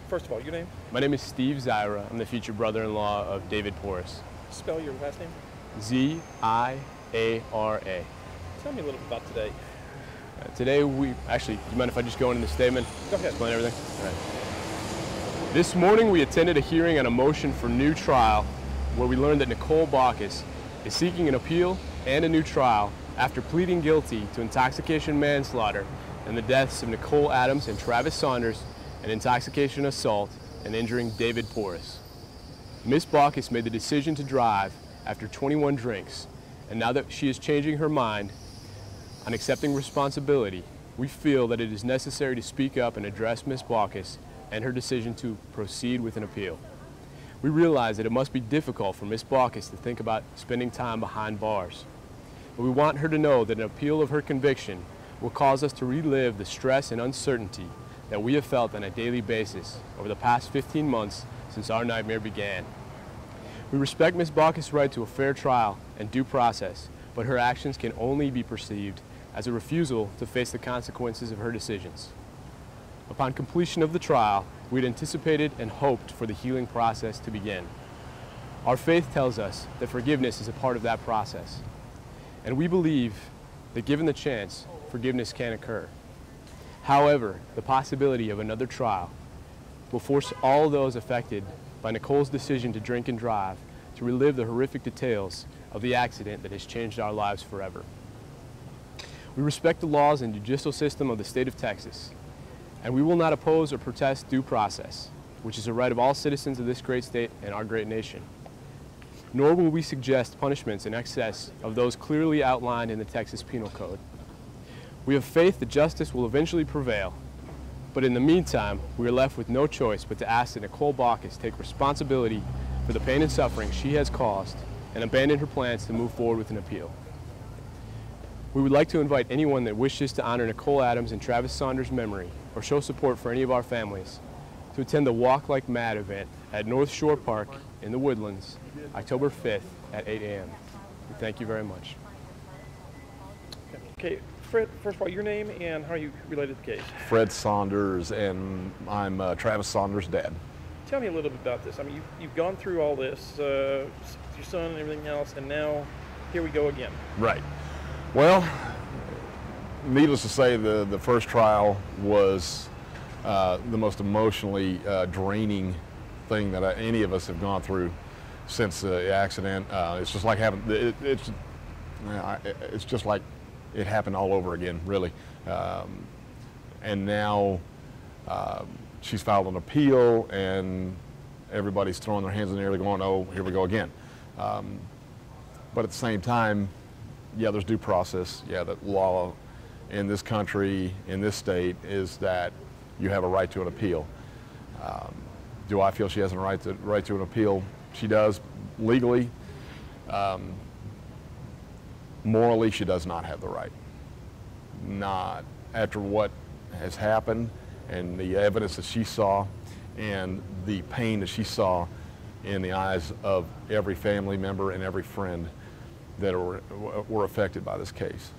First of all, your name? My name is Steve Zyra. I'm the future brother-in-law of David Porras. Spell your last name. Z-I-A-R-A. Tell me a little bit about today. Today do you mind if I just go into the statement? Go ahead. Explain everything? All right. This morning we attended a hearing on a motion for new trial where we learned that Nicole Bakus is seeking an appeal and a new trial after pleading guilty to intoxication manslaughter and the deaths of Nicole Adams and Travis Saunders, and intoxication assault and injuring David Porras. Ms. Bakus made the decision to drive after 21 drinks, and now that she is changing her mind on accepting responsibility, we feel that it is necessary to speak up and address Ms. Bakus and her decision to proceed with an appeal. We realize that it must be difficult for Ms. Bakus to think about spending time behind bars, but we want her to know that an appeal of her conviction will cause us to relive the stress and uncertainty that we have felt on a daily basis over the past 15 months since our nightmare began. We respect Ms. Bakus' right to a fair trial and due process, but her actions can only be perceived as a refusal to face the consequences of her decisions. Upon completion of the trial, we had anticipated and hoped for the healing process to begin. Our faith tells us that forgiveness is a part of that process, and we believe that given the chance, forgiveness can occur. However, the possibility of another trial will force all those affected by Nicole's decision to drink and drive to relive the horrific details of the accident that has changed our lives forever. We respect the laws and judicial system of the state of Texas, and we will not oppose or protest due process, which is a right of all citizens of this great state and our great nation. Nor will we suggest punishments in excess of those clearly outlined in the Texas Penal Code. We have faith that justice will eventually prevail, but in the meantime, we are left with no choice but to ask that Nicole Bakus take responsibility for the pain and suffering she has caused and abandon her plans to move forward with an appeal. We would like to invite anyone that wishes to honor Nicole Adams and Travis Saunders' memory or show support for any of our families to attend the Walk Like Mad event at North Shore Park in the Woodlands, October 5th at 8 a.m. We thank you very much. Okay, Fred, first of all, your name and how are you related to the case? Fred Saunders, and I'm Travis Saunders' dad. Tell me a little bit about this. I mean, you've gone through all this, your son and everything else, and now here we go again. Right. Well, needless to say, the first trial was the most emotionally draining thing that any of us have gone through since the accident. It's just like having it's just like it happened all over again, really. And now she's filed an appeal, and everybody's throwing their hands in the air, going, "Oh, here we go again." But at the same time, yeah, there's due process. Yeah, the law in this country, in this state, is that you have a right to an appeal. Do I feel she has a right to an appeal? She does legally. Morally, she does not have the right. Not after what has happened and the evidence that she saw and the pain that she saw in the eyes of every family member and every friend that were affected by this case.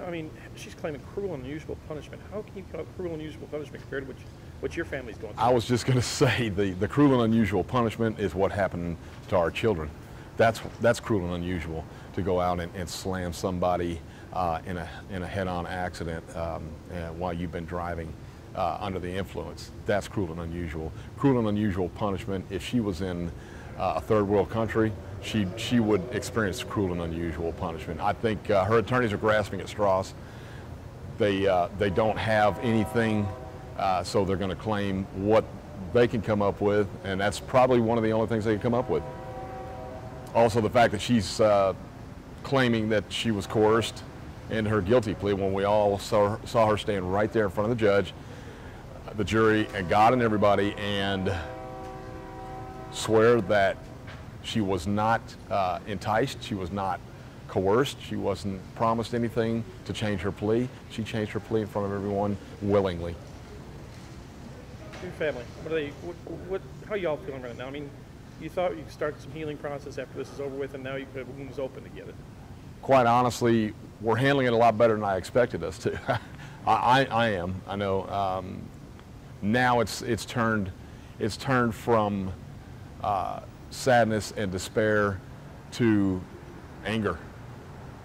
I mean, she's claiming cruel and unusual punishment. How can you call it cruel and unusual punishment compared to what your family's going through? I was just going to say the cruel and unusual punishment is what happened to our children. That's cruel and unusual, to go out and slam somebody in a head-on accident while you've been driving under the influence. That's cruel and unusual. Cruel and unusual punishment, if she was in a third world country, she would experience cruel and unusual punishment. I think her attorneys are grasping at straws. They don't have anything, so they're going to claim what they can come up with, and that's probably one of the only things they can come up with. Also, the fact that she's claiming that she was coerced in her guilty plea, when we all saw her stand right there in front of the judge, the jury, and God and everybody, and swear that she was not enticed, she was not coerced, she wasn't promised anything to change her plea. She changed her plea in front of everyone willingly. Your family, how are y'all feeling right now? I mean, you thought you could start some healing process after this is over with, and now the wound's open together. Quite honestly, we're handling it a lot better than I expected us to. I am. I know. Now it's turned from sadness and despair to anger.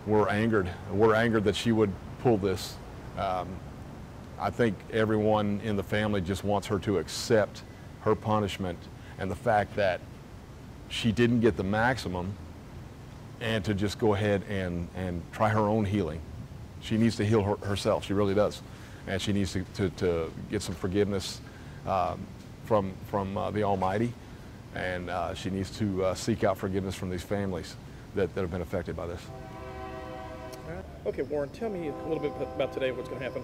We're angered. We're angered that she would pull this. I think everyone in the family just wants her to accept her punishment and the fact that she didn't get the maximum, and to just go ahead and try her own healing. She needs to heal herself. She really does. And she needs to get some forgiveness from the Almighty, and she needs to seek out forgiveness from these families that have been affected by this. Okay, Warren, tell me a little bit about today, what's going to happen.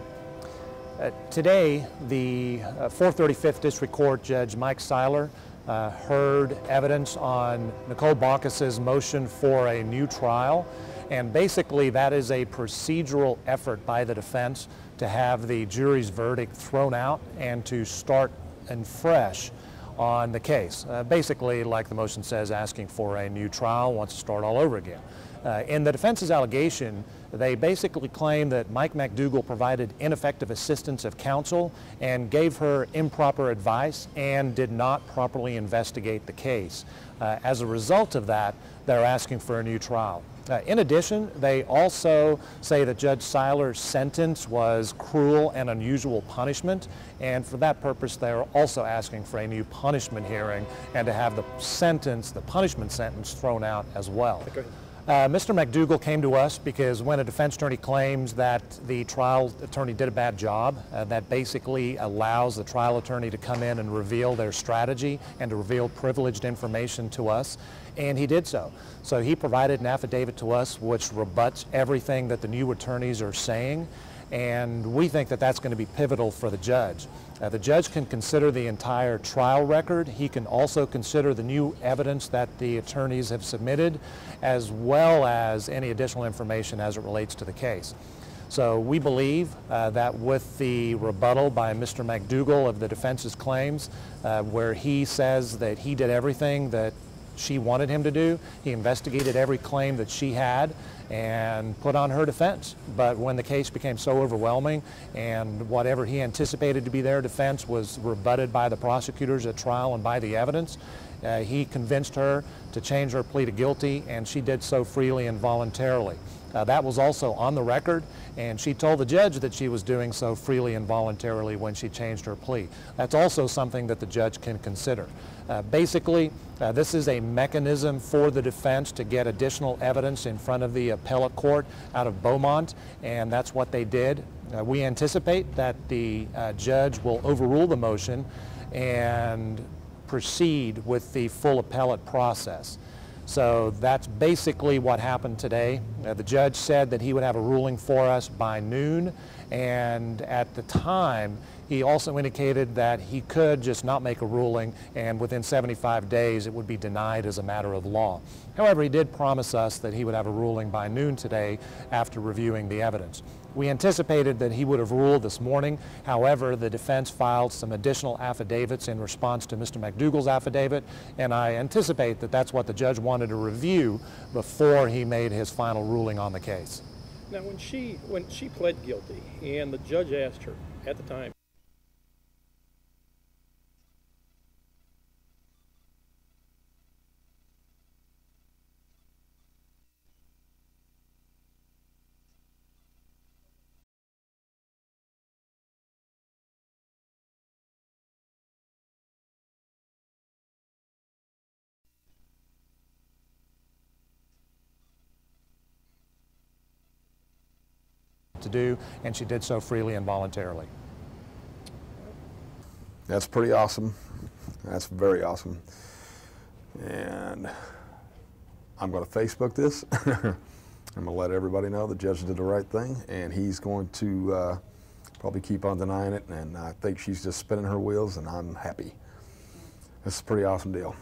Today, the 435th District Court Judge Mike Seiler heard evidence on Nicole Bakus's motion for a new trial, and basically that is a procedural effort by the defense to have the jury's verdict thrown out and to start fresh on the case. Basically, like the motion says, asking for a new trial, wants to start all over again. In the defense's allegation, they basically claim that Mike McDougal provided ineffective assistance of counsel and gave her improper advice and did not properly investigate the case. As a result of that, they're asking for a new trial. In addition, they also say that Judge Seiler's sentence was cruel and unusual punishment, and for that purpose they're also asking for a new punishment hearing and to have the sentence, the punishment sentence, thrown out as well. Okay. Mr. McDougal came to us because when a defense attorney claims that the trial attorney did a bad job, that basically allows the trial attorney to come in and reveal their strategy and to reveal privileged information to us, and he did so. So he provided an affidavit to us which rebuts everything that the new attorneys are saying, and we think that that's going to be pivotal for the judge. The judge can consider the entire trial record. He can also consider the new evidence that the attorneys have submitted, as well as any additional information as it relates to the case. So we believe that with the rebuttal by Mr. McDougal of the defense's claims, where he says that he did everything that she wanted him to do, he investigated every claim that she had and put on her defense. But when the case became so overwhelming and whatever he anticipated to be their defense was rebutted by the prosecutors at trial and by the evidence, he convinced her to change her plea to guilty, and she did so freely and voluntarily. That was also on the record, and she told the judge that she was doing so freely and voluntarily when she changed her plea. That's also something that the judge can consider. Basically, this is a mechanism for the defense to get additional evidence in front of the appellate court out of Beaumont, and that's what they did. We anticipate that the judge will overrule the motion and proceed with the full appellate process. So that's basically what happened today. The judge said that he would have a ruling for us by noon, and at the time he also indicated that he could just not make a ruling, and within 75 days it would be denied as a matter of law. However, he did promise us that he would have a ruling by noon today after reviewing the evidence. We anticipated that he would have ruled this morning. However, the defense filed some additional affidavits in response to Mr. McDougal's affidavit, and I anticipate that that's what the judge wanted to review before he made his final ruling on the case. Now, when she pled guilty and the judge asked her at the time, to do, and she did so freely and voluntarily. That's pretty awesome. That's very awesome. And I'm going to Facebook this. I'm going to let everybody know the judge did the right thing, and he's going to probably keep on denying it, and I think she's just spinning her wheels, and I'm happy. It's a pretty awesome deal.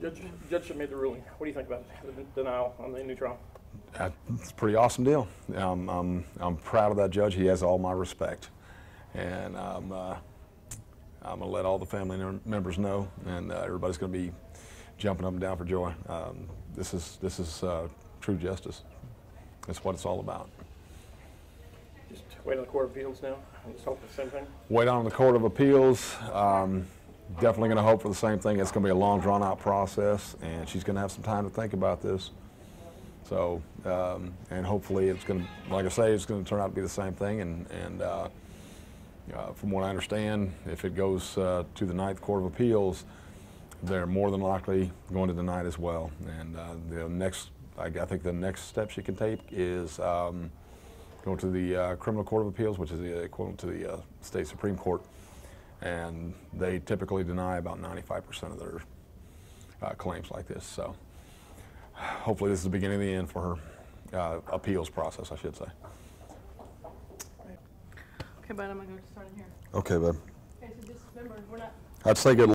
Judge made the ruling. What do you think about the denial on the new trial? It's a pretty awesome deal. I'm proud of that judge. He has all my respect, and I'm going to let all the family members know, and everybody's going to be jumping up and down for joy. This is true justice. That's what it's all about. Just Wait on the Court of Appeals now? Let's hope the same thing? Wait on the Court of Appeals. Definitely going to hope for the same thing. It's going to be a long, drawn-out process, and she's going to have some time to think about this. So, and hopefully it's going to, like I say, it's going to turn out to be the same thing. And from what I understand, if it goes to the Ninth Court of Appeals, they're more than likely going to deny it as well. And the next, I think the next step she can take is go to the Criminal Court of Appeals, which is the equivalent to the state Supreme Court, and they typically deny about 95% of their claims like this. So hopefully this is the beginning of the end for her appeals process, I should say. Okay, bud, I'm gonna go start in here. Okay, bud. Okay, so just remember, we're not I'd say good luck.